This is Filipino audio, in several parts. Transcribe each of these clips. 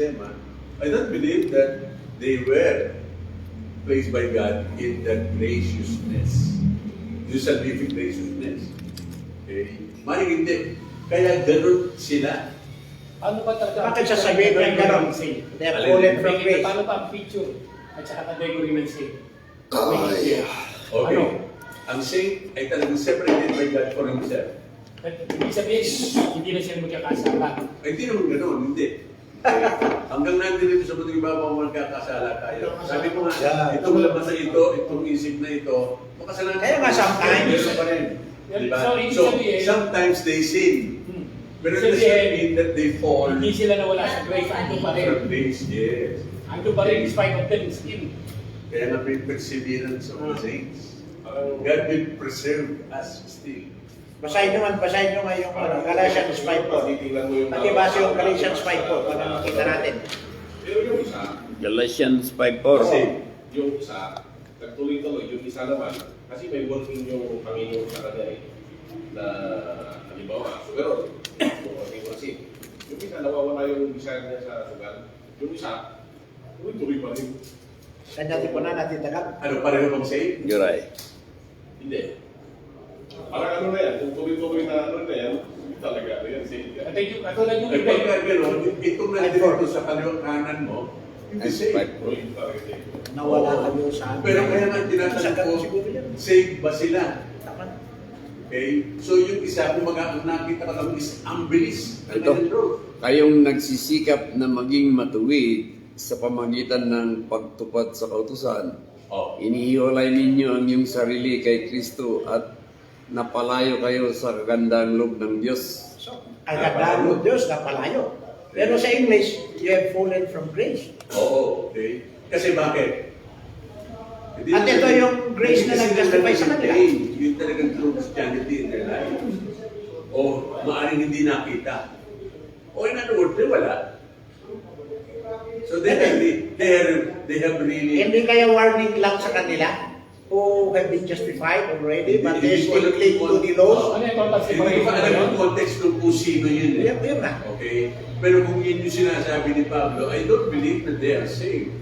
sistema, I don't believe that they were placed by God in that graciousness. Yung salvific graciousness. Okay? Maring hindi. Kaya ganun sila. Ano ba talaga? Bakit sasabihin niya gano'n? They are fallen from grace. Paano pa ang picture at saka category ng sin? Okay. Ano? Ang saint ay talagang separated by God for himself. Ibig sabihin, hindi na sila magkakasala. Ay, hindi naman gano'n, hindi. Okay. Hanggang nandito sa mundo ibabaw mo nagkakasala tayo. Sabi ko nga, itong laman na ito, itong isip na ito, makasalanan. Kaya nga sometimes. Meron pa rin. Diba? So, sometimes they sin. But it doesn't mean that they fall Hindi sila nawala sa grace, ando pa rin. from grace. Yes. Ando pa rin, despite of them, still. Kaya nga may perseverance of the saints. God will preserve us still. Basahin nyo nga yung Galatians 5:4. Pakibasa yung Galatians 5:4 para makita natin. Pero yung isa, Galatians 5:4. Kasi, yung isa, nagtuloy-tuloy, yung isa naman, kasi may working yung Panginoon sa kanya eh, na halimbawa, sugar, working kasi. Yung isa, nawawala yung desire niya sa sugar. Yung isa, tuloy-tuloy pa rin. Kanya di po na natin tagal. ano, pareho bang say? You're right. Hindi. Parang ano na yan, kung tuloy-tuloy na ano na yan, talaga, ano yan, sige. At yung katulad yung Ay, iba, pagka gano'n, itong nandito sa kaliwang kanan mo, hindi say. Tuloy talaga siya. Nawala kayo sa amin. Pero kaya nga tinatanong ko, siguro yan. save ba sila? Tama. Okay? So yung isa, kumaga, ang nakita ka lang is ang bilis ng Ito. kanyang growth. Kayong nagsisikap na maging matuwid sa pamagitan ng pagtupad sa kautusan, Oh. inihiwalay ninyo ang iyong sarili kay Kristo at napalayo kayo sa kagandang loob ng Diyos. So, kagandaan ng Diyos na palayo. Pero sa English, you have fallen from grace. Oo, okay. Kasi bakit? Hindi At naman- ito yung grace na Hindi nag-justify sila sa kanila. nag-maintain yung talagang true Christianity in their life. O maaaring hindi nakita. O in other words, wala. So they have really... Hindi kaya warning lang sa kanila who have been justified already, but they Hindi ko still alam cling kung to the laws. ano yung total Hindi ko pa alam yung context kung sino yun eh. Yun na. Okay? Pero kung yun yung sinasabi ni Pablo, I don't believe that they are saved.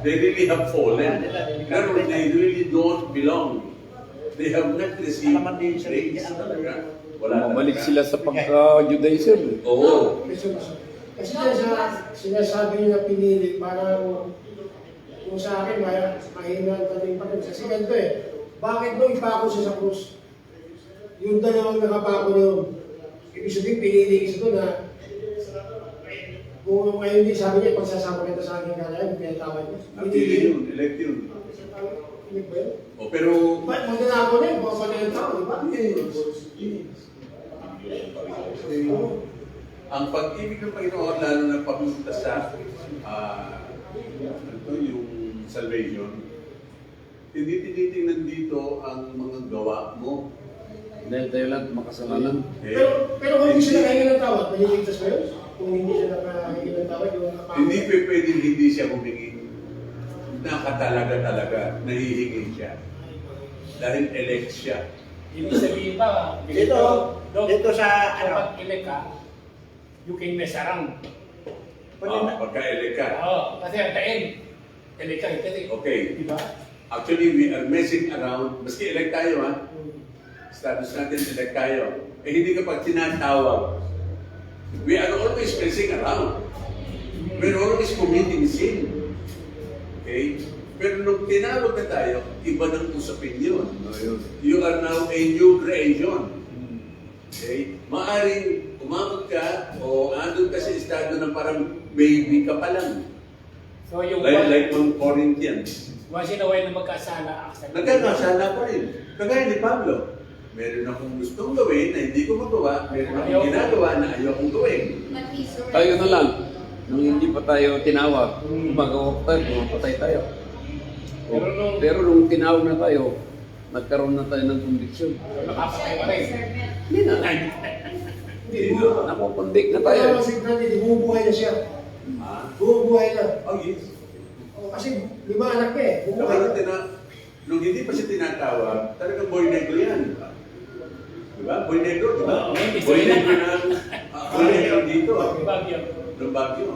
They really have fallen. Pero they really don't belong. They have not received Alaman din sa grace Biblia. talaga. Wala Bumalik talaga. sila sa pagka-Judaism. Oo. Kasi sinasabi niyo na pinili, parang kung sa akin, mahina pa rin pa rin. Kasi ganito eh, bakit mo ipako siya sa krus? Yung dalawang nakapako niyo, ibig sabihin, pinili isa doon na kung ngayon din sabi niya, pagsasama kita sa akin kanayan, pinatawad niya. Napili yun, elect yun. Hindi ba yun? O, pero, Ba't magnanako na yun? Baka ng tao, di ba? ang pag-ibig ng Panginoon, lalo na pagpunta sa yung salvation, hindi tinitingnan dito ang mga gawa mo. Dahil tayo lahat makasalanan. Okay? Pero kung hindi siya nakahingi ng tawad, maliligtas ba yun? Kung hindi siya nakahingi ng tawad, yung nakapako. Hindi pwedeng hindi siya humingi. Nakatalaga, nahihingi siya. Dahil elect siya. ibig sabihin ba, Dito sa, ano, kapag elect ka, you can mess around. Pagka-elect ka. Oo, kasi at the end, elect ka, elect. Okay. Diba? Actually, we are messing around. Maski elect tayo, ha? Status natin, elect tayo. Eh, hindi kapag tinatawag. We are always messing around. We're always committing sin. Okay? Pero nung tinawag na tayo, iba ng usapin yun. You are now a new creation. Okay? Maaring umabot ka o andun ka sa estado na parang baby ka pa lang. So yung Like mga Corinthians. once in a while na magkasala, accept. Nagkakasala pa rin. Kagaya ni Pablo. Meron akong gustong gawin na hindi ko magawa. Meron akong ginagawa na ayaw kong gawin. Tayo na lang. Nung hindi pa tayo tinawag, magawa tayo, pumapatay tayo. Pero nung tinawag na tayo, nagkaroon na tayo ng conviction. Nakapatay pa rin. Hindi na. Nakukonvict na tayo. Kaya kasi Brady, bumubuhay na siya. Ha? Bumubuhay na. Oh, yes. Kasi 5 anak niya eh. Bumubuhay na. Nung hindi pa siya tinatawag, talagang boy negro yan. Diba? Boy negro, diba? Oo, Boy negro na, boy negro dito. Bagyo. Ng Baguio.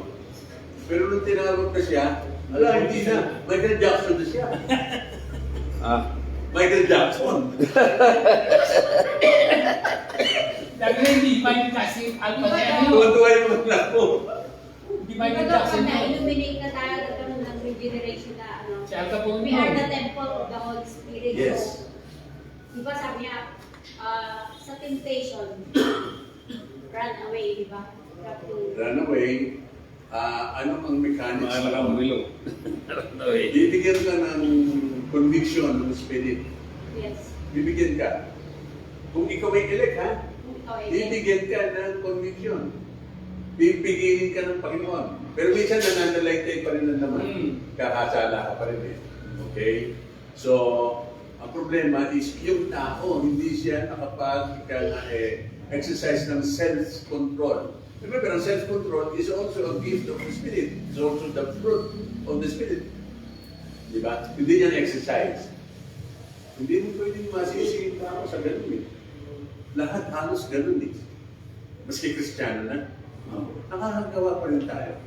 Pero nung tinawag na siya, ala, hindi na. Michael Jackson na siya. Michael Jackson. Dahil hindi Michael Jackson, Alpha Nero. Tuwa-tuwa yung mga anak ko. Hindi Michael Kumbaga, Jackson. pag na-illuminate na tayo, nagkaroon ng regeneration na ano, Si Al Capone we are the temple of the Holy Spirit. Yes. So, di ba sabi niya, sa temptation, run away, di ba? You have to, Run away. Ano ang mechanics? Mahal ang bilog. Bibigyan ka ng conviction ng spirit. yes. Bibigyan ka. Kung ikaw ay elect, ha? Okay, Bibigyan ka ng conviction. Bibigyan ka ng Panginoon. Pero minsan nananalaytay pa rin ng naman. Kakasala ka pa rin eh. Okay? So, ang problema is yung tao, hindi siya exercise ng self-control. Remember, ang self-control is also a gift of the Spirit. It's also the fruit of the Spirit. Di ba? Hindi yan exercise. Hindi mo pwedeng masisi yung tao sa ganun eh. Lahat halos ganun eh. Maski Kristiyano na, nakakagawa pa rin tayo.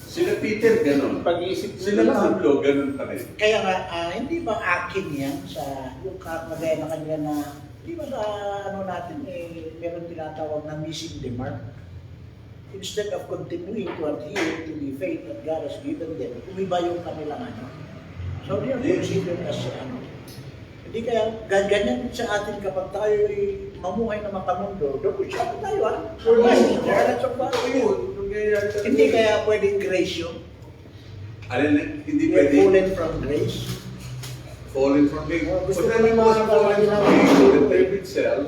Sila Peter ganun. Pag-iisip Sila Pablo ganun pa rin. Kaya nga, hindi ba akin yan sa yung kagaya na kanila na, di ba sa ano natin, meron tinatawag na missing the mark? Instead of continuing to adhere to the faith that God has given them, umiba yung kanilang ano. So they are considered as ano. Hindi kaya ganyan sa atin kapag tayo mamuhay na makamundo, doon siya tayo ha. Hindi kaya pwedeng grace yun. Alin, hindi We are pwede fallen from grace. fallen from grace. Gusto But then ko it was naman fallen from mga- grace. The term itself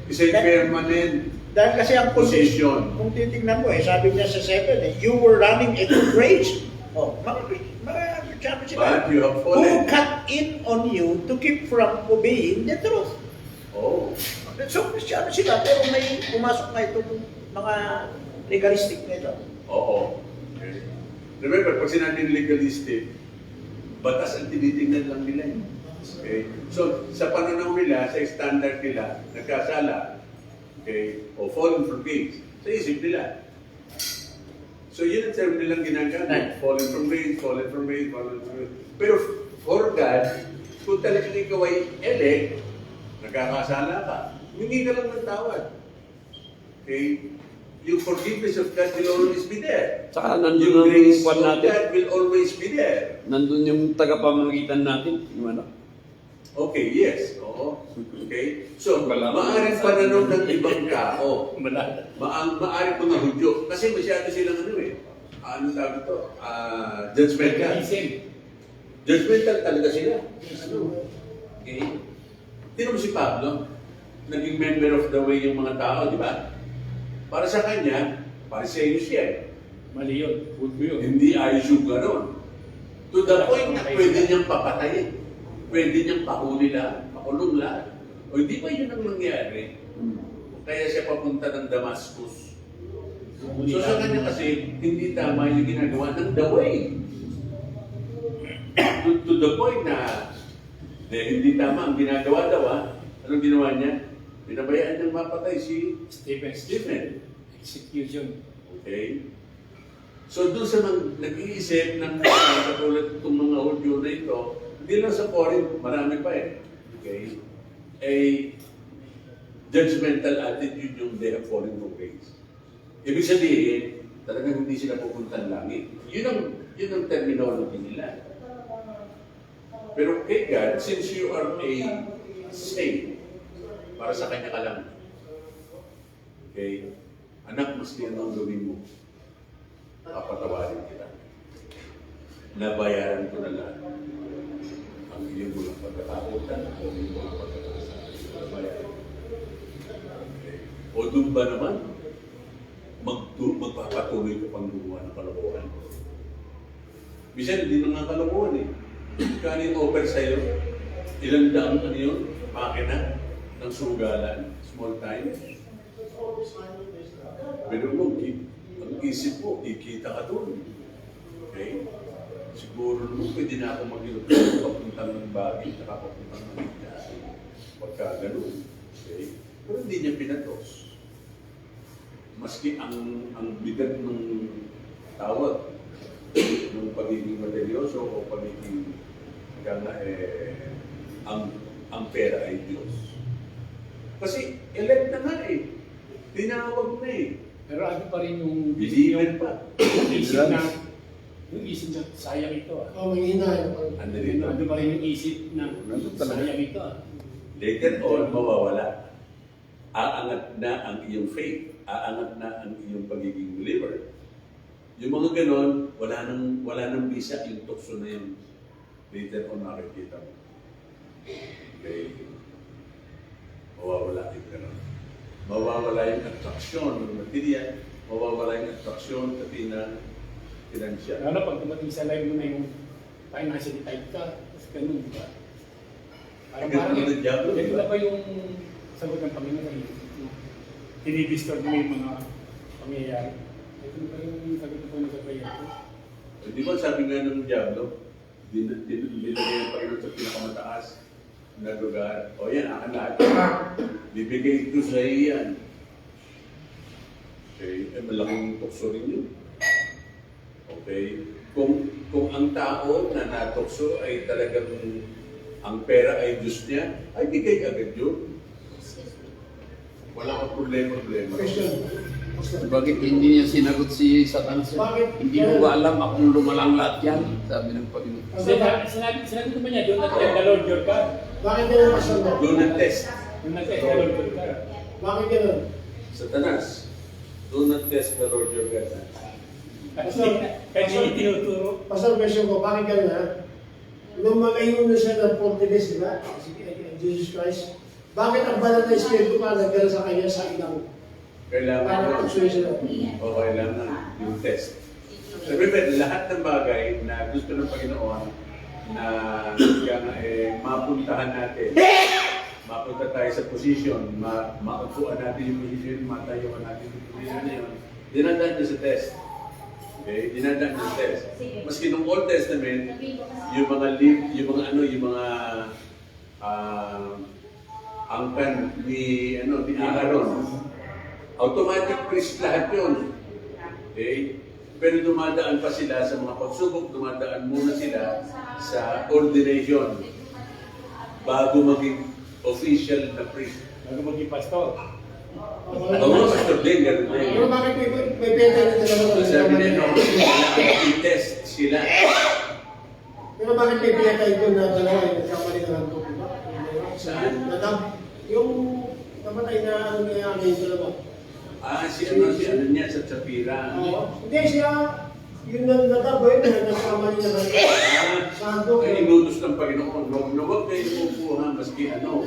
is a permanent Dahil kasi ang position. kung titingnan mo sabi niya sa 7 you were running into grace. Oh, sabi sila, But you have who fallen. cut in on you to keep from obeying the truth. Oh. So, Kristiyano sila, pero may pumasok na itong mga legalistic na ito. Oo. Okay. Remember, pag sinabing legalistic, batas ang tinitingnan lang nila. Okay? So, sa pananaw nila, sa standard nila, nagkasala, okay, o fallen from grace, sa isip nila. So, yun ang term nilang ginagamit. Fallen from grace, fallen from grace, fallen from grace. Pero for God, kung talagang ikaw ay elect, nagkakasala ka, humingi ka lang ng tawad. Okay? Yung forgiveness of God will always be there. Saka nandun Yung ang grace kwan of natin. God will always be there. Nandun yung tagapamagitan natin. Yung ano? Okay, yes. Oo. Okay? So, Wala. maaaring pananaw ng ibang tao. Wala. Maaaring mga Hudyo. Kasi masyado silang ano eh. Ano tawag ito? Judgmental. Judgmental talaga sila. Ano? Okay? Tingnan mo si Pablo. Naging member of the way yung mga tao, di ba? Para sa kanya, Pariseo siya eh. Mali yun. Good yun. Hindi ayos yung gano'n. To the point na pwede niyang papatayin. Pwede niyang pahuli lahat, pakulong lahat. O hindi ba yun ang nangyari? Kaya siya papunta ng Damascus. So sa kanya kasi, hindi tama yung ginagawa ng the way. To the point na hindi tama ang ginagawa daw. Anong ginawa niya? Pinabayaan niyang mapatay si Stephen. Execution. Okay? So doon sa nag-iisip ng katulad itong mga audio na ito, hindi lang sa foreign, marami pa eh. Okay? A judgmental attitude yung they have fallen from grace. Ibig sabihin, talagang hindi sila pupuntang langit. Yun ang terminology nila. Pero kay God, since you are a saint, para sa Kanya ka lang. Okay? Anak, maski anong gawin mo, papatawarin kita. Nabayaran ko na lahat. Ang iyong mga pagkakakutan, ang iyong mga pagkakakutan. Nabayaran. Okay. O doon ba naman, magpapatuloy ka pang gumawa ng kalokohan? Bisan, hindi na nga kalokohan eh. Kano yung offer sa'yo? Ilang daang ano yun? Makina ng sugalan, small time. Pero mo, ang isip mo, kikita ka doon. Okay? Siguro naman, pwede na ako mag-ilog papuntang ng bagay, nakapapuntang ng ligtas. Pagka ganun. Okay? Pero hindi niya pinatos. Maski ang bigat ng tawag, yung pagiging materyoso o pagiging ang pera ay Diyos. Kasi elect na nga eh. Tinawag na eh. Pero ano pa rin yung Believer pa. yung isip na sayang ito ah. Oh, may hina. Ano dito? Ano pa rin yung isip na Nandun talaga. sayang ito ah. Later on, mawawala. Aangat na ang iyong faith. Aangat na ang iyong pagiging believer. Yung mga ganon, wala nang bisa yung tukso na yun. Later on, makikita mo. Okay. Mawawala yung ganon. Mawawala yung attraction ng material. Mawawala yung attraction pati na financial. Lalo pag dumating sa live mo na yung financial type ka, tapos ganun, di ba? Ganun ang diablo, di Ganun ba? na ba yung sagot ng Panginoon? Tinidistort mo yung mga pangyayari. Ito na ba yung sagot ng Panginoon sa prayer ko? Di ba sabi nga ng diablo, nilagay ang Panginoon sa pinakamataas na lugar. O yan, akin lahat. Bibigay ito sa iyan. Okay, malaking tukso rin yun. Okay, kung ang tao na natukso ay talagang ang pera ay Diyos niya, ay bigay agad yun. Wala kang problema. Question. Bakit hindi niya sinagot si Satanas? Bakit? Hindi mo ba alam akong lumalang lahat yan? Sabi ng Panginoon. Sinabi naman niya, doon natin the Lord your God. Bakit ganun masama? Doon ang test. Doon natin the Lord your God. Bakit ganun? Satanas, do not test the Lord your God. Kahit hindi tinuturo. Pasal question ko, bakit ganun ha? Nung magayon na siya ng 40 days, di ba? Jesus Christ. Bakit ang banal na Espiritu pa nagdala sa kanya sa ilang? Kailangan Para yun. persuasion na. O kailangan yung test. Sabi lahat ng bagay na gusto ng Panginoon na mapuntahan natin, mapunta tayo sa position, maupuan natin yung position, matayuan natin yung position na yun, dinadaan niya sa test. Okay? Dinadaan niya sa test. Maski nung Old Testament, yung mga angkan ni Aaron, automatic priest lahat yun. Okay? Pero dumadaan pa sila sa mga pagsubok, dumadaan muna sila sa ordination bago maging official na priest. Bago maging pastor. Oo, pastor din, ganun na Pero yun. bakit may penta na dalawa? Sabi nila, no, kailangan i-test sila. Pero bakit may penta doon na dalawa yung nagkamali na lang ito? Saan? Yung namatay na ano niya yung dalawa. Si ano niya sa Sapira. Hindi siya, yung nagkaboy na nagkamali na lang. Santo. Ay inutos ng Panginoon, huwag kayo kukuha maski ano.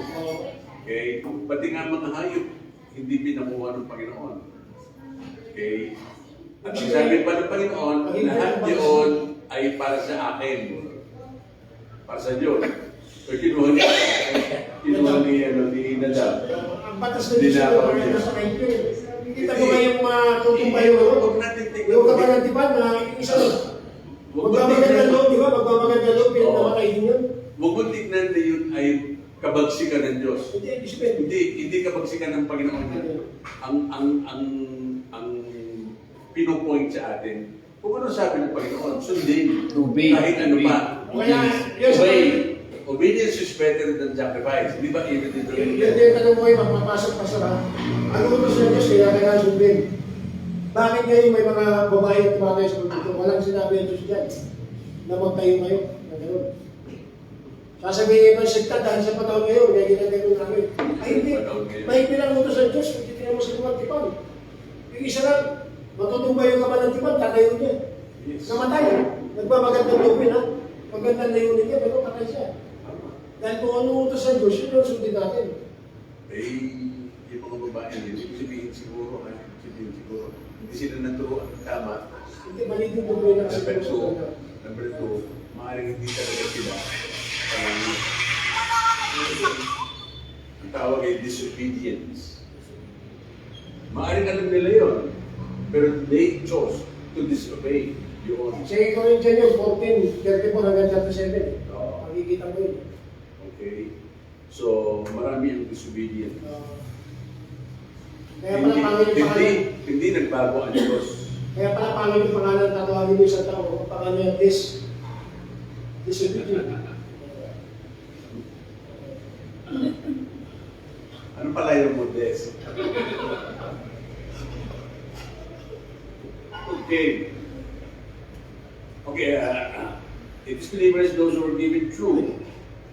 Okay? Pati nga mga hayop, hindi pinakuha ng Panginoon. Okay? At sabi pa ng Panginoon, lahat yun ay para sa akin. Para sa Diyos. So kinuha ni Nadab. Ang batas na Diyos na mga nasa kayo. Kita mo nga yung matutumbay yung Huwag natin tingnan. yung kapanatipan na isa. Magbabagan ng loob, di ba? Magbabagan ng loob, yung namatay din yun. Huwag mo tignan na yun ay kabagsikan ng Diyos. Hindi, disipin. Hindi kabagsikan ng Panginoon yan. Ang pinopoint sa atin, kung ano sabi ng Panginoon, sundin. Obey. Kahit ano pa. Kaya, yun sa Obey. Obedience is better than sacrifice. Di ba even in the Yun yung tanong mo yung magpapasok pa sa ano utos ng Diyos, kaya kailangan sundin. Bakit ngayon may mga babae at tumatay sa pagdito? Walang sinabi ng Diyos dyan na magtayo kayo. Na gano'n. Sasabihin mo, sigta dahil sa panahon ngayon, kaya ginagano namin. Ay hindi, may pinangutos ng Diyos, kung titignan mo sa lumang tipan. Yung isa lang, matutumbay yung kaman ng tipan, tatayo niya. Namatay. Nagbabagandang lupin ha. Magandang layunin niya, pero patay siya. Dahil kung ano utos ng Diyos, yun ang sundin natin. yung mga babae, hindi sabihin siguro, hindi sila naturuan ng tama. Hindi, mali din doon na kasi Number two, maaaring hindi talaga sila. Ang tawag ay disobedience. Maaaring alam nila yun, pero they chose to disobey yun. Sa Corinthians yung 14, 34 hanggang 37. Oo. Makikita mo yun. Okay? So, marami ang disobedience. Kaya pala pangit pa kayo. Hindi nagbago ang Diyos. Kaya pala paano yung pangalan tatawagin yung isang tao, ang pangalan niya disobedient. Ano pala yung modest? Okay. Okay, it is believers those who are given true,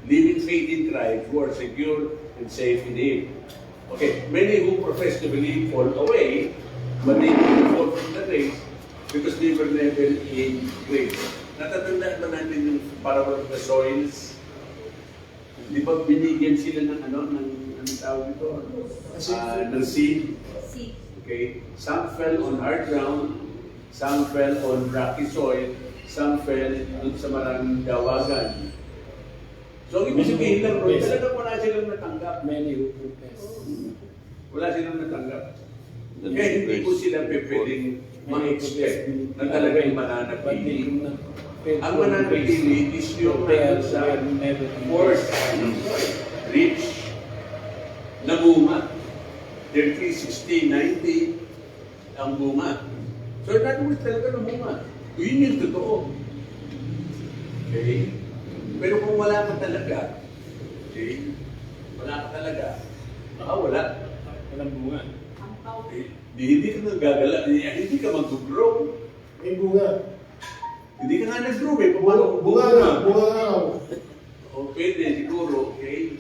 living faith in Christ, who are secure and safe in Him. Okay, many who profess to believe fall away, but they will fall from the grace because they were never in grace. Natatandaan ba natin yung parable of the soils? Di ba binigyan sila ng anong tawag ito? Ng seed. See. Okay? Some fell on hard ground, some fell on rocky soil, some fell dun sa maraming dawagan. So, ang ibig sabihin lang, bro, talagang wala silang natanggap. Many who profess. Wala silang natanggap. Kaya hindi ko sila pwedeng ma-expect na talagang mananatili. Ang mananatili is yung sa force, rich, na bunga. 30, 60, 90 ang bunga. So, in other words, talaga ng bunga. Yun yung totoo. Okay? Pero kung wala ka talaga, okay? Wala ka talaga, wala. Walang bunga. Ang tao. Hindi ka nagagala, hindi ka mag-grow. May bunga. Hindi ka nga nag-grow eh. Paano? Bunga nga raw. O pwede, siguro, okay?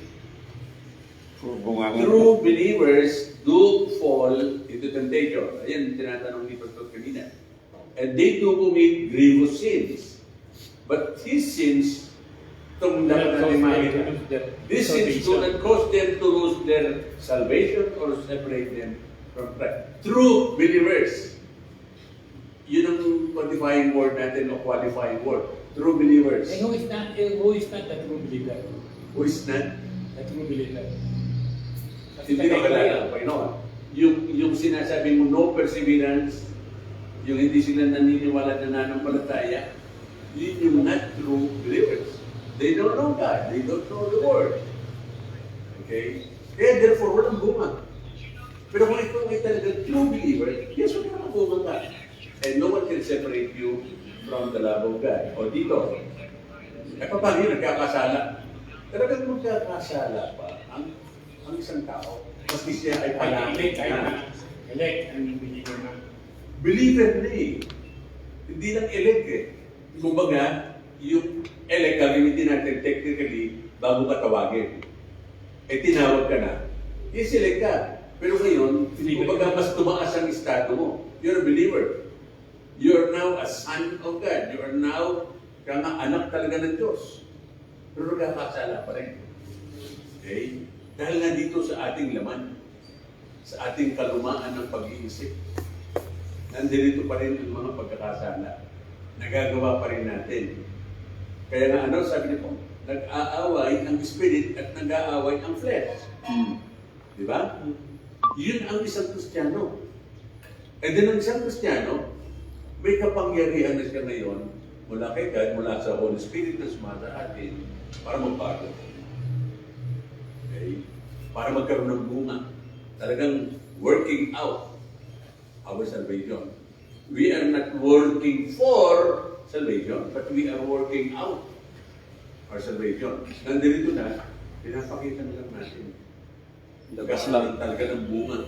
Bunga True believers do fall into temptation. Ayan, tinatanong ni Pastor kanina. And they do commit grievous sins. But his sins, itong dapat natin makita. These sins do not cause them to lose their salvation or separate them from Christ. True believers. Yun ang quantifying word natin o qualifying word. True believers. And who is not the true believer? Who is not? The true believer. Hindi ka kalala ang Panginoon. Yung sinasabi mo, no perseverance, yung hindi sila naniniwala na nanampalataya, yun yung not true believers. They don't know God. They don't know the Word. Okay? Kaya therefore, walang bunga. Pero kung ikaw ay talagang true believer, yes, wala kang bunga ka. And no one can separate you from the love of God. O dito, eh paano yun, nagkakasala? Talagang magkakasala pa ang isang tao. Maski siya ay palangit na. Elect ang believer na. Believer na eh. Hindi lang elect eh. Kumbaga, yung elect, gagamitin natin technically bago ka tawagin. Eh tinawag ka na. I-select ka. Pero ngayon, kumbaga mas tumaas ang estado mo. You're a believer. You're now a son of God. You are now anak talaga ng Diyos. Pero nagkakasala pa rin. Okay? Dahil nga dito sa ating laman, sa ating kalumaan ng pag-iisip, nandito pa rin ang mga pagkakasala. Nagagawa pa rin natin. Kaya nga sabi niyo po, nag-aaway ang spirit at nag-aaway ang flesh. Di ba? Yun ang isang Kristiyano. And then ang isang Kristiyano, may kapangyarihan na siya ngayon mula kay God, mula sa Holy Spirit na sumasa atin para magbago. Okay? Para magkaroon ng bunga. Talagang working out our salvation. We are not working for salvation, but we are working out our salvation. Nandito na, pinapakita na lang natin. Magkakaroon talaga ng bunga.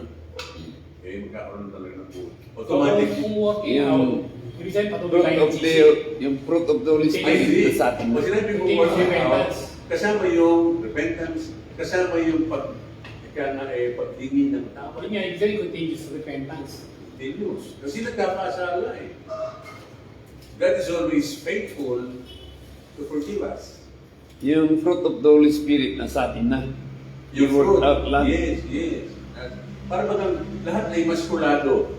Okay, magkakaroon talaga ng bunga. Automatic. Kung working out, ibig sabihin patuloy tayo yung fruit of the Holy Spirit Ay, sa atin. o sinabi mo Change working out, repentance. kasama yung repentance, kasama yung paghingi ng tawad. Yun nga, ibig sabihin continuous repentance. Continuous. Kasi nagkakasala eh. God is always faithful to forgive us. Yung fruit of the Holy Spirit na sa atin na. Yung Work fruit. out lang. Yes, yes. Para bagang lahat ay maskulado.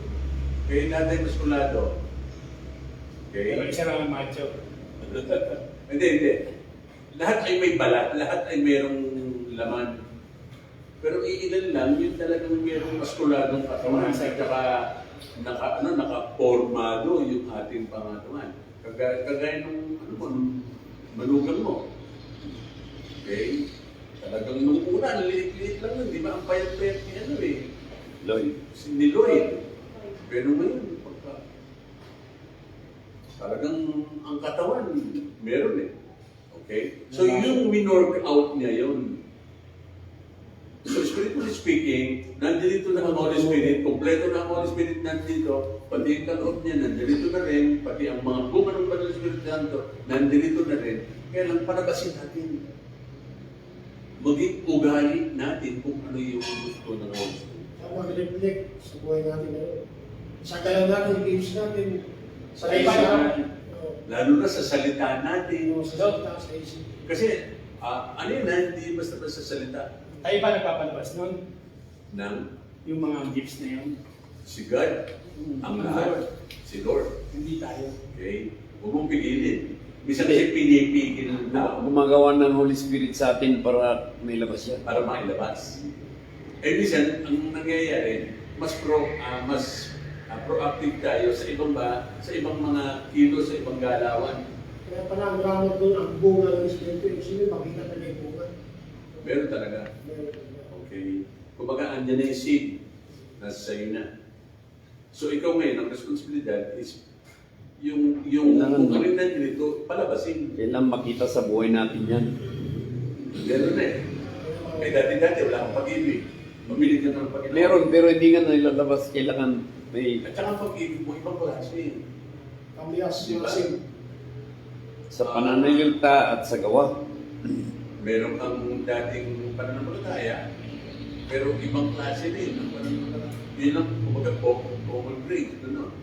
Okay, lahat ay maskulado. Pero Okay? isa lang ang macho. Hindi. Lahat ay may balat, lahat ay mayroong laman. Pero iilan lang, yun talagang mayroong maskuladong katawan at saka nakapormado yung ating pangatawan. Kagaya nung manugang mo. Okay? Talagang nung una, liit-liit lang yun. Di ba ang payat-payat ni Lloyd. ni Lloyd. Pero ngayon, Talagang ang katawan, meron eh. Okay? So yung minor out niya yun. So spiritually speaking, nandito na ang Holy Spirit, kompleto na ang Holy Spirit nandito, pati yung kaloob niya nandito na rin, pati ang mga bunga ng Banal na Espiritu Santo nandito na rin. Kaya lang panabasin natin. Maging ugali natin kung ano yung gusto ng Holy Spirit. Mag-reflect sa buhay natin ngayon. Sa kaya natin, games natin, sa Sa isa, isa. Lalo na sa salita natin. sa salita, sa isip. Kasi, ano yun na, hindi basta-basta salita Tayo ba nagpapalabas nun? ng Yung mga gifts na yun? si God, ang lahat, si Lord. Hindi tayo. Okay? Huwag mong pigilin. Bisa kasi pinipigil Na na gumagawa ng Holy Spirit sa atin para may labas yan. para mailabas. Eh, minsan, ang nangyayari, mas proactive tayo sa ibang mga kilos, sa ibang galawan. Kaya pala ang drama doon, ang bunga ng Espiritu, yung sino makita na yung bunga. Meron talaga. Okay? Kumbaga, andyan na yung seed. Nasa sa'yo na. So, ikaw ngayon, ang responsibilidad is yung Kailangan- kung ano yung nandito, palabasin. Kailan makita sa buhay natin yan. Meron eh. Eh, dati-dati, wala kang pag-ibig. Pumili ka ng Panginoon. Meron, pero hindi nga nailalabas. Kailangan may At saka ang pag-ibig mo, ibang klase. Kambias, yung Diba? asin. sa pananalita at sa gawa. Meron kang dating pananampalataya, pero ibang klase din ang pananampalataya. Yun lang, kumbaga, common grade, ano.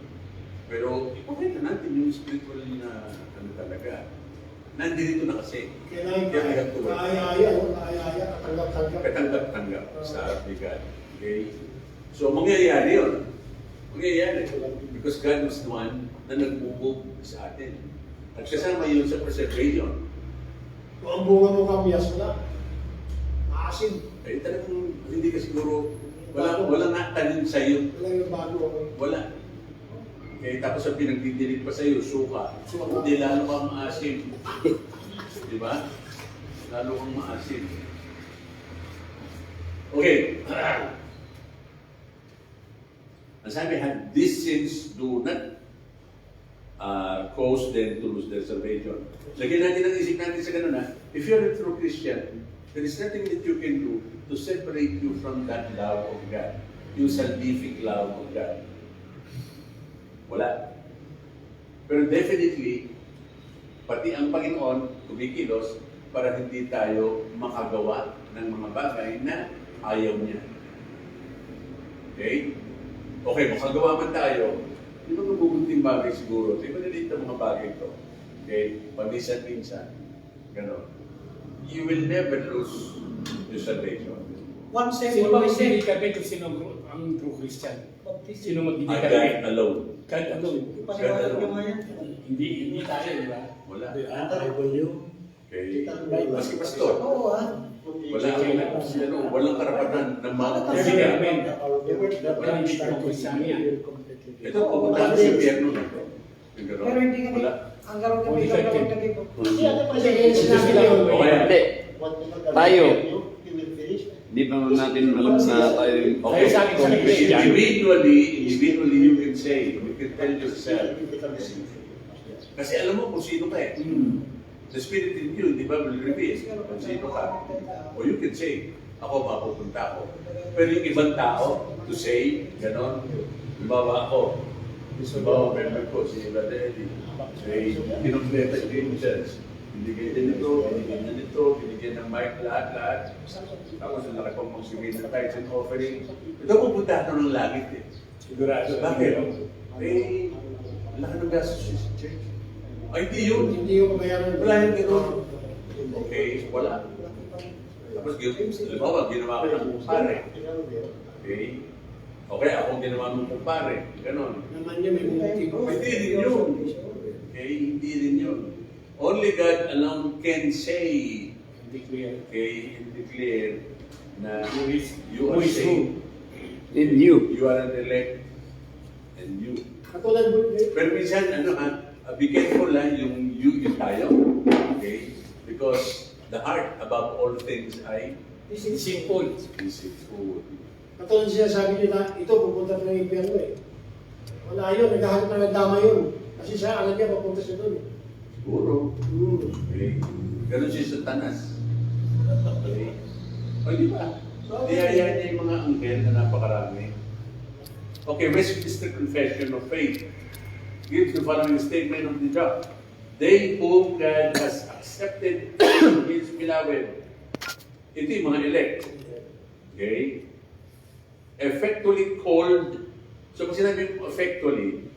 Pero ipakita natin yung spiritual na ano talaga. Nandito na kasi. Kailangan Kaya we have to work. kaaya-aya, katanggap-tanggap. Katanggap-tanggap sa bigat. Okay? So, mangyayari yun. Mangyayari. Because God was the one na nag-move sa atin. At kasama yun sa preservation. Kung ang bunga mo kambias, wala. Maasin. Eh, talagang hindi ka siguro, walang natanim sa iyo. Wala yung bago ako. Wala. Okay, tapos ang pinagdidilig pa sa iyo, suka. Hindi, lalo kang maasim. Di ba? Lalo kang maasim. Okay. Ang sabi, these sins do not cause them to lose their salvation. Lagyan natin ang isip natin sa ganun ha. If you're a true Christian, there is nothing that you can do to separate you from that love of God. Yung salvific love of God. Wala. Pero definitely, pati ang Panginoon kumikilos para hindi tayo makagawa ng mga bagay na ayaw niya. Okay? Okay, makagawa man tayo, di ba mabubuting bagay siguro? Di ba nalita mga bagay ito? Okay? Paminsan-minsan. Ganon. You will never lose your salvation. One step, Sino ba always magdidikit step. kami kung sino ang true Christian? Sino God magdidikit kami? alone. Kahit ano. Paniwala ko nga yan. Hindi tayo, di ba? Wala. Okay. Okay? Maski pastor. Oo Wala walang karapatan na Hindi mag-siya. kami. Wala hindi true Christian yan. Ito, pupunta sa impyerno na ito. Yung gano'n. Pero hindi kami, Wala. ang garo kami, Hindi ang garo effective. kami dito. Kasi kaya sinabi Sila lang, yung Okay. Hindi. Tayo. Hindi pa natin alam na tayo yung Tayo sa akin, sa akin. Individually, you can say, you can tell yourself. Kasi alam mo kung sino ka eh. The Spirit in you, di ba, will reveal kung sino ka. O you can say, ako mapupunta ako. Pero yung ibang tao, to say, gano'n, bawa ako. Bawa, member ko, si Brother Eddie. Say, kinumpletas ko yung church. Binigay din ito, binigyan na nito, binigyan ng mic, lahat. Tapos ang laki pang magsibig na tithes and offering. Ito pupunta ito ng langit eh. Sigurado. Bakit? Eh, laki ng gastos sa church. Ay, hindi yun. hindi yung kabayaran. Wala yung gano'n. Okay, wala. Tapos, halimbawa, ginawa ko ng kumpare. Okay? Okay, ako ginawa ng kumpare. Ganon. Naman niya may motibo. Hindi rin yun. Okay, hindi rin yun. Only God alone can say, Declare. okay, and declare na Who is you are saved. In you. You are an elect. And you. Katulad mo, Pero minsan, be careful lang yung you, yung tayo. Okay? Because the heart above all things ay Simple. deceitful. katulad siya sabi nila, ito pupunta na ng impyerno eh. Wala yun, naghahanap na ng dama yun. Kasi siya, alam niya, papunta siya doon. Siguro. Okay. Ganun siya sa tanas. Okay. O di ba? Niyaya niya yung mga anghel na napakarami. Okay, Westminster Confession of Faith gives the following statement of the judge. They whom God has accepted His beloved. Ito yung mga elect. Okay? Effectually called. So kung sinabi mo effectually,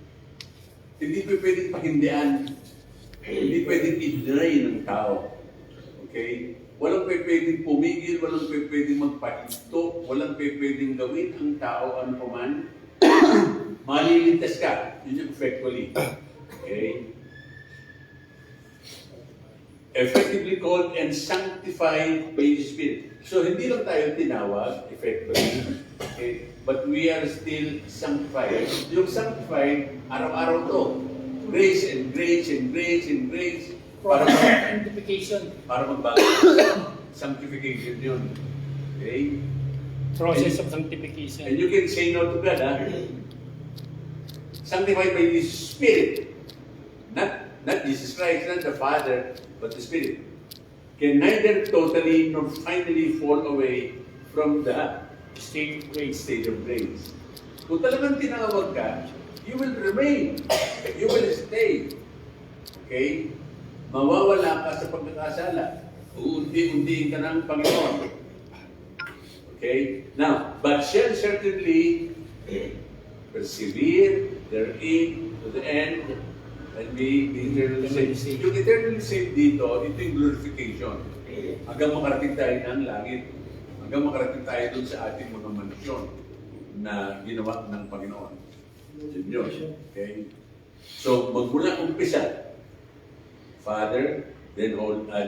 hindi pa pwedeng pahindian. Hindi pwedeng i-deny ng tao. Okay? Walang pwedeng pumigil, walang pwedeng magpahinto, walang pwedeng gawin ang tao ano pa man. Maliligtas ka. Yun yung effectually. Okay? Effectively called and sanctified by the Spirit. So, hindi lang tayo tinawag, effectively, okay? But we are still sanctified. Yung sanctified, araw-araw to. Grace and grace and grace and grace. Para Sanctification. para magbago. Sanctification yun. Okay? Process of sanctification. And you can say no to God, ha? Sanctified by the Spirit. Not Jesus Christ, not the Father, but the Spirit. Can neither totally nor finally fall away from the State of grace. state of grace. Kung talagang tinawag ka, you will remain. You will stay. Okay? Mawawala ka sa pagkakasala. Uunti-untiin ka ng Panginoon. Okay? Now, but shall certainly persevere therein to the end and be eternally saved. Yung eternally saved dito, ito yung glorification. Hanggang makarating tayo ng langit. Hanggang makarating tayo dun sa ating mga mansyon na ginawa ng Panginoon. Yun yun. Okay? So, magmula umpisa, Father, then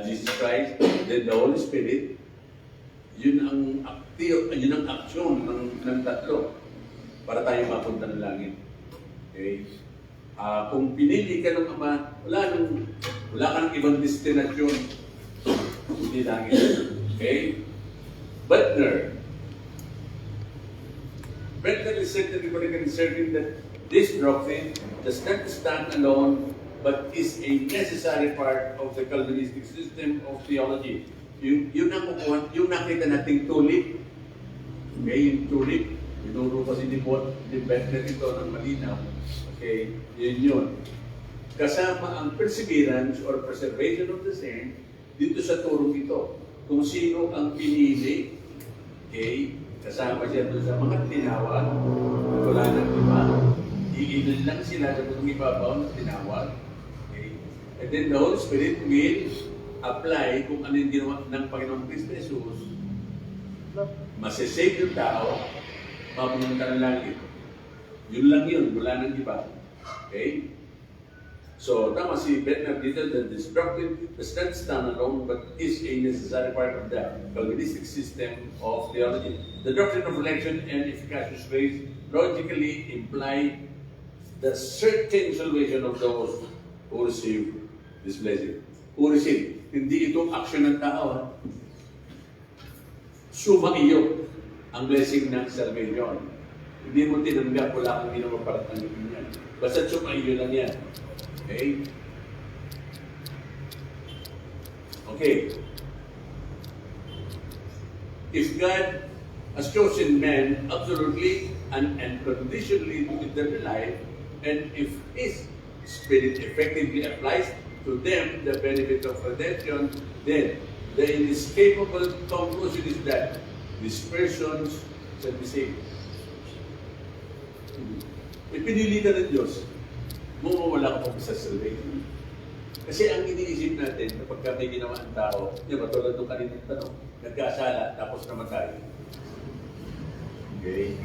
Jesus Christ, then the Holy Spirit, yun ang aksyon ng tatlo para tayo mapunta ng langit. Okay? Kung pinili ka ng Ama, wala kang ibang destinasyon. Hindi langit. Okay? Butner is certainly certain that this doctrine does not stand alone but is a necessary part of the Calvinistic system of theology. Yung nakita nating tulip, okay, yung tulip, tinuro kasi ni Butner ito ng malinaw, okay, yun. Kasama ang perseverance or preservation of the saint dito sa turong ito. Kung sino ang pinili, okay, kasama siya doon sa mga tinawag, wala nang iba, iilan lang sila sa itong ibabaw na tinawag. Okay? And then the Holy Spirit will apply kung ano yung ginawa ng Panginoong Kristo Jesus, masasave yung tao, mapunta ng langit. Yun lang yun, wala nang iba. Okay? So, tama si Butner dito that this doctrine does not stand alone but is a necessary part of the Calvinistic system of theology. The doctrine of election and efficacious grace logically imply the certain salvation of those who receive this blessing. Who receive. Hindi itong action ng tao. Ha? Sumaiyo ang blessing ng salvation. Hindi mo tinanggap, wala kang ginawa para tanggapin yan. Basta sumaiyo lang yan. Okay? Okay. If God has chosen men absolutely and unconditionally to live their life, and if His Spirit effectively applies to them the benefit of redemption, then the inescapable conclusion is that these persons shall be saved. Ipinili ka ng Diyos, mawawala ka pa sa salvation. Kasi ang iniisip natin, kapag may ginawa ang tao, di ba, tulad ng kaninang tanong, nagkasala, tapos namatay. Okay?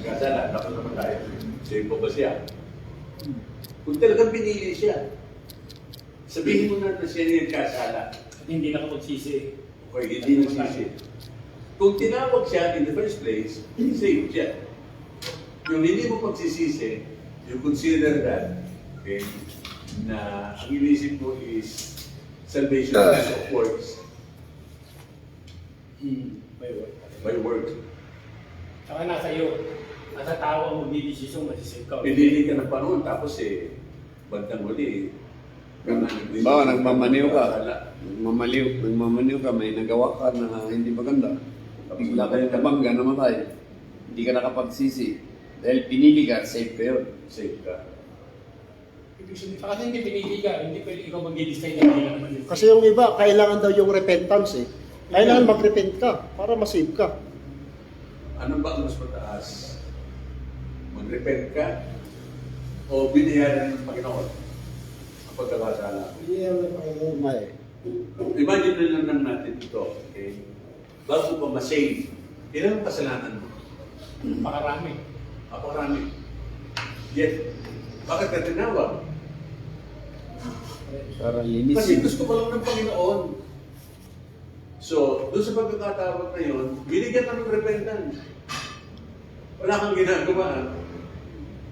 Nagkasala, tapos namatay. Save po ba siya? Kung talagang pinili siya, sabihin mo na siya niya nagkasala. At hindi nakapagsisi. Okay, hindi nagsisi. Kung tinawag siya in the first place, saved siya. Yung hindi mo pagsisisi, you consider that, okay, na ang inisip mo is salvation because of works. By word. By works. Saka nasa iyo. Nasa tao ang magdidesisyon, masisave ka. Pinili ka ng panahon, tapos bandang huli, Bawa, nagmamaniw ka. Nagmamaniw ka, may nagawa ka na hindi maganda. Bigla ka yung nabangga, namatay. Hindi ka nakapagsisi. Dahil pinili ka, safe ka yun. safe ka. Kasi hindi pinili ka, hindi pwede ikaw mag-i-decide na hindi ka naman. Kasi yung iba, kailangan daw yung repentance eh. Kailangan mag-repent ka para masave ka. Ano ba ang mas mataas? Mag-repent ka o binayaran ng Panginoon ang pagkakasala? Hindi naman Panginoon. May. Imagine na lang natin ito, okay? Bago pa ma-save, ilang kasalanan mo? Pakarami. Ako rami. Yet, bakit ka tinawag? Para Kasi linisin. gusto ko lang ng Panginoon. So, doon sa pagkakatawag na yun, binigyan ka ng repentance. Wala kang ginagawa.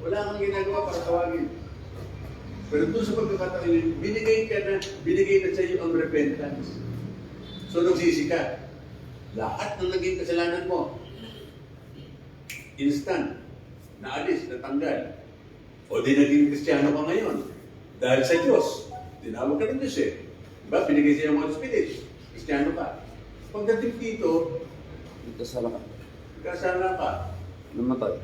Wala kang ginagawa para tawagin. Pero doon sa pagkakataon yun, binigay na sa iyo ang repentance. So, nagsisi ka. Lahat ng naging kasalanan mo, instant, naalis, natanggal. O di naging Kristiyano ka ngayon. Dahil sa Diyos, tinawag ka ng Diyos eh. Diba? Binigay siya yung mga Spirit. Kristiyano ka. Pagdating dito, Nagkasala ka. kasala ka. Namatay.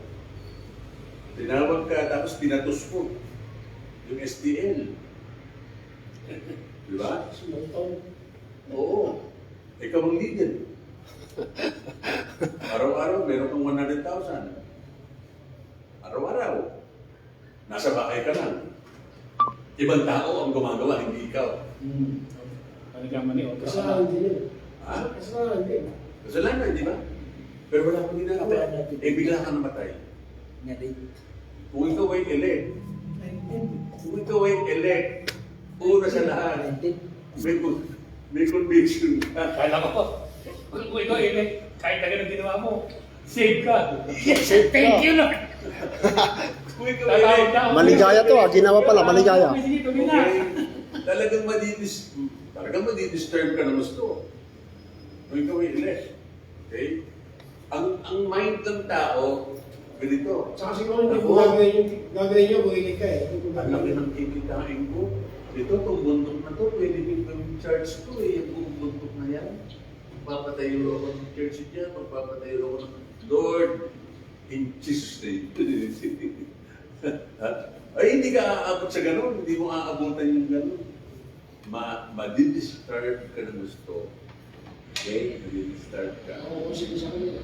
Tinawag ka, tapos pinatos mo. Yung STL. Diba? Oo. Ikaw ang leader. Araw-araw, meron kang 100,000. Araw-araw. Nasa bahay ka lang. Ibang tao ang gumagawa, hindi ikaw. Panigaman ni Otra. Kasalanan din yun. Ha? Kasalanan din. Kasalanan, di ba? Pero wala kang ginagawa. Eh, bigla ka namatay. Kung ikaw ay elect, una sa lahat, may conviction ka. Kala ko, kung ikaw kahit na ganun ginawa mo, save ka. Yes, save ka. Thank you, Lord. Kung ikaw ay Tatawag elect, na ako. Maligaya to ah. Ginawa pala, maligaya. Sige, tuloy na. okay, talagang madidisturb ka ng gusto. Kung ikaw ay elect. Okay? Ang mind ng tao, ganito. Tsaka siguro hindi mo gagawin nyo, buhilig ka eh. Ang laki ng kikitain ko. Ito, itong bundok na to, pwede din kami charge to eh. Yung bundok na yan. Magpapatayo ako ng church dyan, magpapatayo ako ng Lord, in Jesus' name. Ay, hindi ka aabot sa ganun. Hindi mo aabutan yung ganun. Madidisturb ka ng gusto. Okay? Madidisturb ka. Oo, sige sa kanila.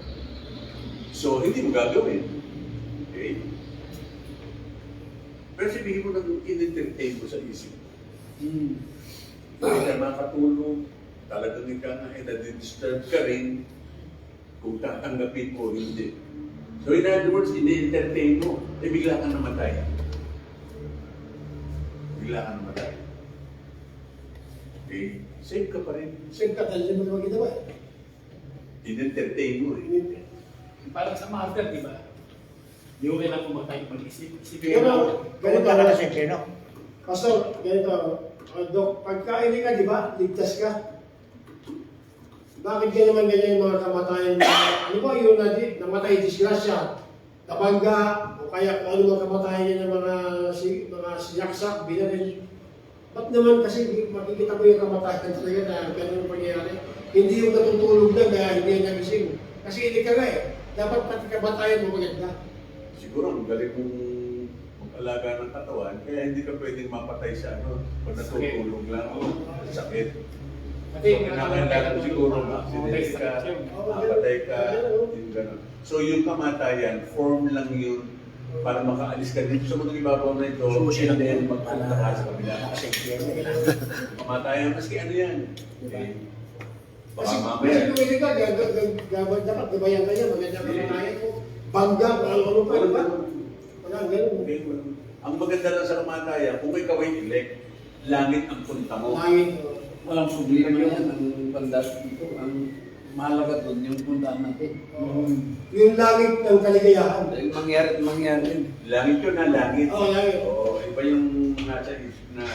So, hindi mo gagawin. Okay? Pero sabihin mo nang in-entertain mo sa isip. Hindi ka makatulog, talagang ikaw na na-disturb ka rin kung tatanggapin mo o hindi. So in other words, in-entertain mo, eh bigla kang namatay. Bigla kang namatay. Okay? Save ka pa rin. Save ka dahil hindi mo naman ginawa eh. In-entertain mo eh. Parang sa marker, di ba? Yung kailangan pumatay, mag-isip. Isipin Pero, mo. ganito Pumunta ka na na sa Chino. Pastor, ganito. Dok, pagka hindi ka, di ba, ligtas ka. Bakit ka naman ganyan yung mga kamatayan? Ano ba yung namatay disgrasya? Nabangga, o kaya kung ano mga kamatayan niya ng mga sinaksak, binaril. Ba't naman kasi makikita ko yung kamatayan talaga na gano'n ang pangyayari? Hindi yung natutulog na kaya hindi niya nagising. Kasi hindi ka nga eh. Dapat pati kamatayan mo maganda. Siguro ang galing mong mag-alaga ng katawan, kaya hindi ka pwedeng mapatay sa ano, pag natutulog lang o sakit. Pati, So, kinakailangan siguro ma-accident ka, mapatay ka, yung gano'n. So yung kamatayan, form lang yun para makaalis ka dito sa mundo ibabaw na ito, and then magpunta ka sa kabila. Kamatayan, maski ano yan. Okay. Baka Kasi mamaya. kung hindi ka, dapat gabayan ka niya, maganda kamatayan mo. Bangga, kung ano pa, di ba? Wala, ganun. Okay, well, ang maganda lang sa kamatayan, kung ikaw ay elect, langit ang punta mo. Langit. Walang problema yan. Ang pandas dito, ang mahalaga doon yung puntaan natin. Yung langit ng kaligayahan. Dahil mangyari at mangyari. Langit yun na langit. Oo, langit. Oo, iba yung nasa isip na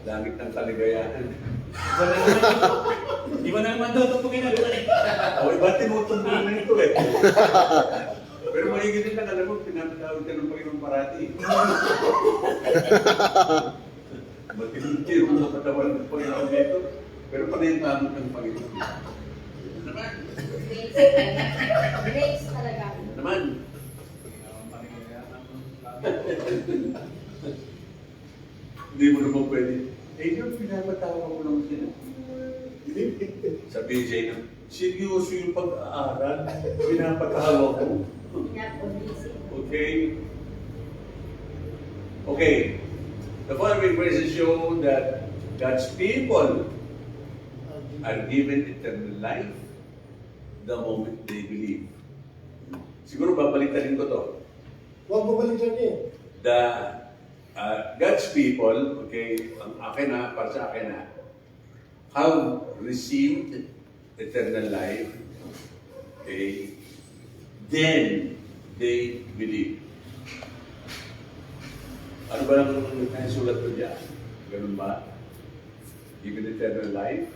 langit ng kaligayahan. Di ba naman daw ito ginagawa eh? O, iba tinutumbong na ito eh. Pero maigit din lang, alam mo, pinapatawag ka ng Panginoon parati. Matindi yung mapatawan ng Panginoon dito. Pero panayamamot ng Panginoon. Naman. Grace talaga. Naman. Hindi mo naman pwede. Eh, yung pinapatawa ko lang sila. Sa BJ na, seryoso yung pag-aaral, pinapatawa ko. Okay? Okay. The following verses show that God's people are given eternal life the moment they believe. Siguro babaliktadin ko to. Huwag mo balikan niya. The God's people, okay, ang akin na, para sa akin na, have received eternal life, okay, then they believe. Ano ba lang sulat ko dyan? Ganun ba? Given eternal life,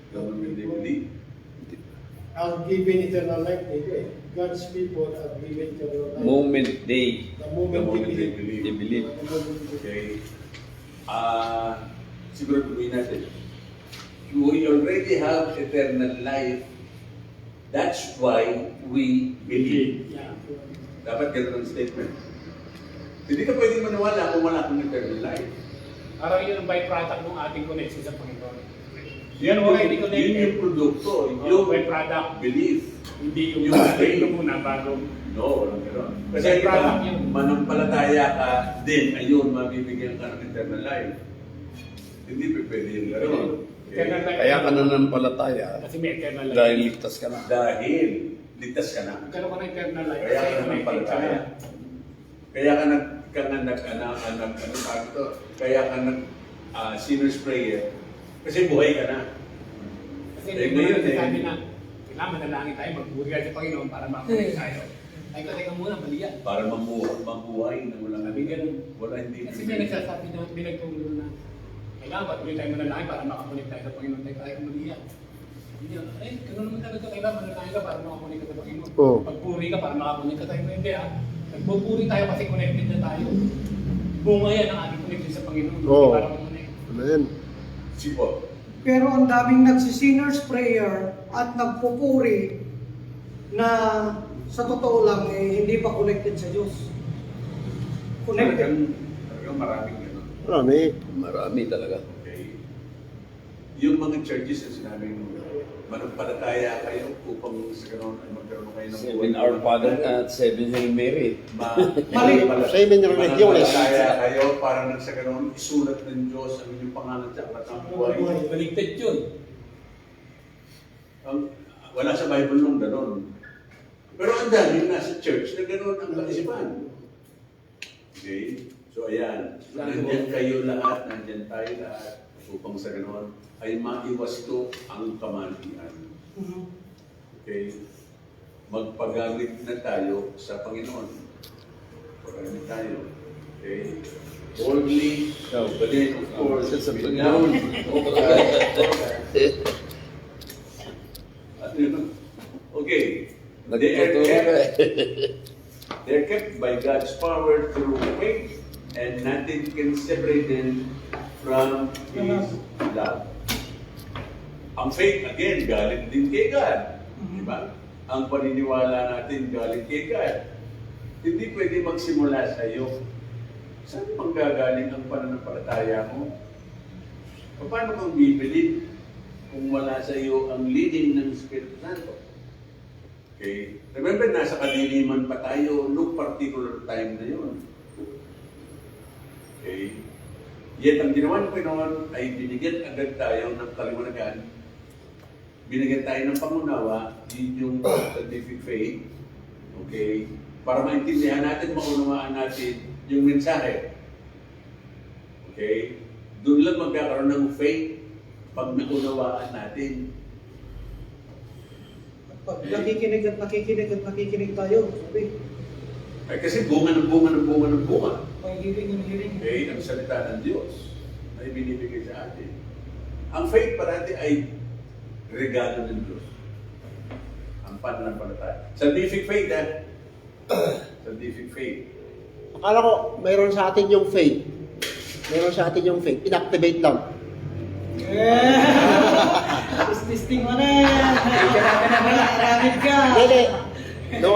the moment they believe. Ang given eternal life nito eh. God's people are given eternal life. Moment they The The moment moment they they believe. believe. believe. The moment they believe. Okay? Siguro tuloy natin. We already have eternal life. That's why we believe. Yeah. Dapat ganun ang statement. Hindi ka pwedeng maniwala kung wala kang eternal life. Parang yun ang byproduct ng ating connection sa Panginoon. Yan Kung hindi yun connected, yung produkto. yung Yung byproduct, belief. hindi yung Yung faith faith. muna bago. No, walang gano'n. Kasi Byproduct ikaw, yun. manampalataya ka din, ayun, mabibigyan ka ng eternal life. Hindi pa pwede yung gano'n. Eternal life. Kaya ka nananampalataya Kasi may eternal life. dahil ligtas ka na. Dahil ligtas ka na. Magkaroon ka ng eternal life. Kaya Kasi ka connected ka nanampalataya. na. Kaya ka sinner's prayer. Kasi buhay ka na. Kasi Eh, hindi mo ngayon na eh. sabi na, kailangan manalangin tayo, magburi tayo sa Panginoon para makakulit tayo. Ay, teka muna, mali yan. Para mabuhay na walang Sabi ganun. wala hindi. Kasi may nagsasabi na, may nagtulong na, kailangan patuloy tayo manalangin para makakulit tayo sa Panginoon. Tayo kaya mali yan. Hindi yan. Ay, gano'n naman talaga, kailangan manalangin ka para makakulit ka sa Panginoon. Oo. Pagpuri ka para makakulit ka tayo. Hindi ah. Nagpupuri tayo kasi connected na tayo. Bunga yan ang ating connection sa Panginoon. Oo. Para mamunay. Amen. Sipo. Pero ang daming nagsisinner's prayer at nagpupuri na sa totoo lang eh, hindi pa connected sa Diyos. Connected. Talagang maraming gano'n. Marami. Marami talaga. Okay. Yung mga churches na sinabing manampalataya kayo upang sa gano'n ay magkaroon kayo ng 7 Our Father at 7 Hail Mary. Mali. Seven religiones. Manampalataya kayo para nang sa gano'n isulat ng Diyos ang inyong pangalan sa aklat ng buhay. Baligtad yun. Wala sa Bible nung gano'n. Pero ang dami nasa church na gano'n ang kaisipan. Okay? So ayan, nandyan kayo lahat, nandyan tayo lahat upang sa gano'n ay maiwas to ang kamalian. Okay? Magpagamit na tayo sa Panginoon. Pagamit tayo. Okay? Boldly, but then of course, Sa without okay. They are Nagtuturo ka kept eh. They're kept by God's power through faith, and nothing can separate them from His love. Ang faith, again, galing din kay God. Diba? Ang paniniwala natin galing kay God. Hindi pwede magsimula sa iyo. Saan manggagaling ang pananampalataya mo? Paano kang bibili kung wala sa iyo ang leading ng Espiritu Santo? Okay? Remember, nasa kadiliman pa tayo noong particular time na yun. Okay? Yet, ang ginawa ng Panginoon ay binigyan agad tayo ng kaliwanagan. Binigyan tayo ng pangunawa, yun yung scientific faith. Okay? Para maintindihan natin, maunawaan natin yung mensahe. Okay? Doon lang magkakaroon ng faith pag naunawaan natin. Pag nakikinig at nakikinig tayo, sabi, Ay, kasi bunga ng bunga ng bunga ng bunga. may hiring ng hiring. Okay, ang salita ng Diyos na ibinibigay sa atin. Ang faith parati ay regalo ng Diyos. Ang pananampalataya. Scientific faith, Scientific faith. Akala ko, mayroon sa atin yung faith. Mayroon sa atin yung faith. Inactivate lang. Testing mo na yan. Rapid ka. Hindi. No,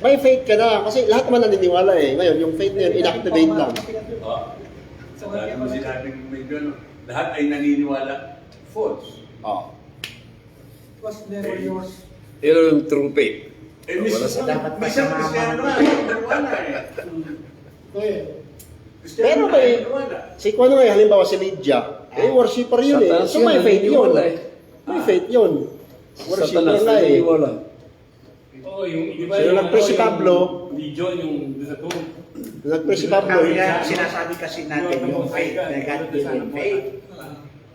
may faith ka na. Kasi lahat man naniniwala eh. Ngayon, yung faith na yun, inactivate lang. Wala naman sinabing medyo, no? Lahat ay naniniwala. False. Oh. Was never yours. Yun yung true faith. Eh, Wala minsan, dapat pa minsan sa mga Kristiyano mga- nga, naniniwala eh. Kristiyano Pero nga, may- naniniwala. Si Kuano nga, halimbawa si Lydia, worshipper yun eh. Satanas So yun, may faith yun. naniniwala eh. May faith yun. Worshipper Satanas nga eh. naniniwala. Oo, yung iba Sino nag-pray si Pablo? Legion, yung doon sa tomb. Nag-pray si Pablo. Kaya sinasabi kasi natin yung faith na God given faith.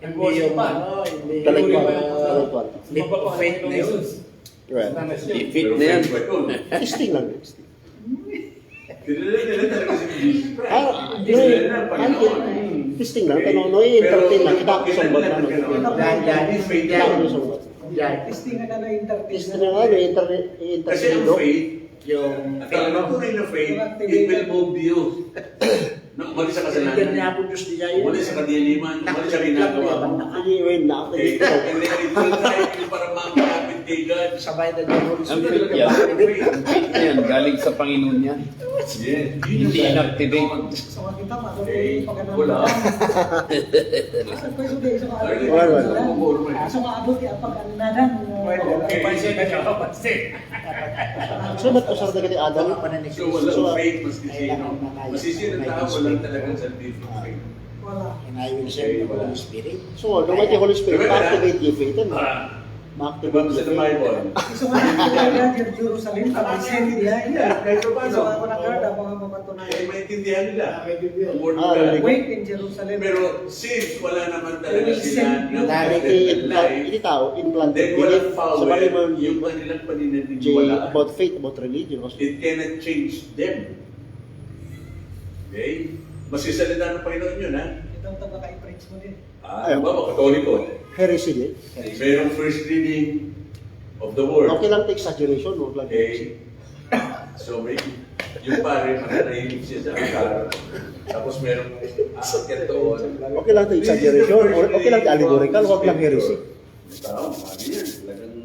Hindi yung ano, hindi Talikwan. yung Talikwan. leap of faith na yun. Right. I-fit na yan. Pero faith ba yun? Testing lang. Testing. Kilala nila talaga si Jesus Christ. Testing lang. Tanong, no, i-entertain lang. Kita ako sumbat na. Yan, faith Kita ako yan. sumbat. Testing ka na entertain. Testing lang ano, Kasi i-entertain ang do. faith, Yung ang tunay na faith, it will move you. Na umalis sa Ganyan kasalanan, niya po Diyos niya yun. umalis sa kadiliman, umalis sa ginagawa mo. Hindi, wait na. Okay, and then it will drive you para makalapit kay God. Sabay na yung Holy Ang Spirit. faith yan. Ang faith na yan, galing sa Panginoon yan. Yes. Hindi inactivate. So makita pa, ano Okay, yung pagkanaman. wala. So maabot yung pagkanaman. So, ba't usar na gani Adam? So walang faith maski sino. Masisino tao, walang talagang scientific faith. Wala. And I will serve the Holy Spirit. So, lumati Holy Spirit, Diba, ma-activate yung faith. Ah, Ma-activate diba sa yung faith. Bible? So makikita yung Jerusalem, pag-send niya. Kahit pa So paano. ako na karda, mga Eh, mapatunayan. maintindihan nila. Maintindihan. Ang word of Ah, God. Wait in Jerusalem. Pero since wala naman talaga sila ng Directly, life, hindi tao, implanted then belief. walang So, power bali mo yung kanilang Jay, panininiwalaan. about faith, about religion. It cannot change them. Okay? Masisalita ng Panginoon yun, ha? Itong taga ka-preach mo din. Ah, ba, katoliko. Heresy din. Merong first reading of the word. Okay lang ito exaggeration, huwag lang heresy. Okay? So, may, yung pare, mananahilig siya sa altar. Tapos merong aakyat doon. Okay lang ito exaggeration, or okay lang ito allegorical, huwag lang heresy. Tao, mali yan. Talagang